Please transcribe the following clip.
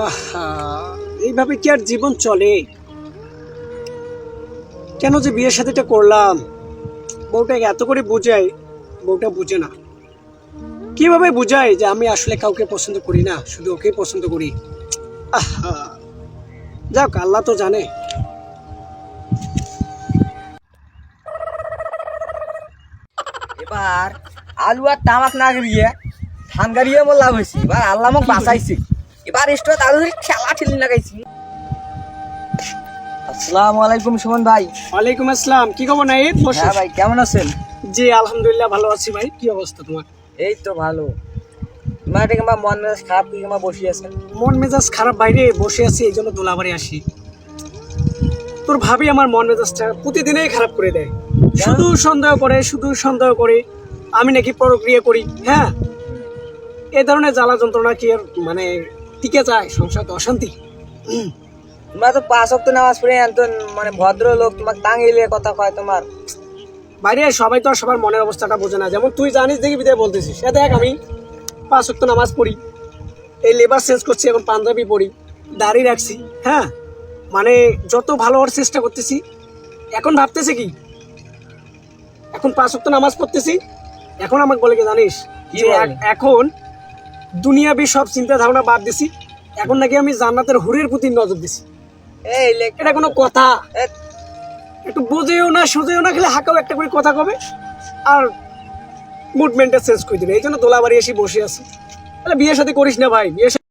আহা, এইভাবে কি আর জীবন চলে? কেন যে বিয়ের সাথেটা করলাম? বউটাকে এত করে বুঝাই, বউটা বুঝে না। কিভাবে বুঝাই যে আমি আসলে কাউকে পছন্দ করি না, শুধু ওকেই পছন্দ করি? আহা, যাক, আল্লাহ তো জানে। এবার আলু আর তামাক না গিয়ে ধান গাড়িয়ে আমার লাভ হয়েছে। এবার আল্লাহ মোক বাঁচাইছে। এবার স্টোর আলু খেলা ঠেলি লাগাইছি। আসসালামু আলাইকুম সুমন ভাই। ওয়ালাইকুম আসসালাম। কি খবর নাহিদ? হ্যাঁ ভাই, কেমন আছেন? জি আলহামদুলিল্লাহ ভালো আছি ভাই। কি অবস্থা তোমার? এই তো ভালো। তোমার এটা কিংবা মন মেজাজ খারাপ, কি কিংবা বসে আছেন? মন মেজাজ খারাপ, বাইরে বসে আছি, এই জন্য দোলাবাড়ি আসি। তোর ভাবি আমার মন মেজাজটা প্রতিদিনই খারাপ করে দেয়। শুধু সন্দেহ করে, শুধু সন্দেহ করে আমি নাকি পরক্রিয়া করি। হ্যাঁ, এই ধরনের জ্বালা যন্ত্রণা কি আর মানে টিকে যায়? সংসার তো অশান্তি। তোমার তো 5 ওয়াক্ত নামাজ পড়ে তো মানে ভদ্র লোক, তোমাকে টাঙ্গিলে কথা কয় তোমার। বাইরে সবাই তো আর সবার মনের অবস্থাটা বোঝে না। যেমন তুই জানিস দেখি বিদায় বলতেছিস, এ দেখ আমি 5 ওয়াক্ত নামাজ পড়ি, এই লেবার চেঞ্জ করছি, এখন পাঞ্জাবি পড়ি, দাড়ি রাখছি। হ্যাঁ, মানে যত ভালো হওয়ার চেষ্টা করতেছি। এখন ভাবতেছে কি, এখন 5 ওয়াক্ত নামাজ পড়তেছি, এখন আমাকে বলে কি জানিস কি যে বলে? এখন দুনিয়াবি সব চিন্তা ধারণা বাদ দিছি, এখন নাকি আমি জান্নাতের হুরের প্রতি নজর দিছি। এই এটা কোনো কথা? একটু বুঝেও না সুঝেও না, খেলে হাঁকাও একটা করে কথা কবে আর মুভমেন্টটা চেঞ্জ করে দিবে। এই জন্য দোলাবাড়ি এসে বসে আছে। তাহলে বিয়ের সাথে করিস না ভাই, বিয়ে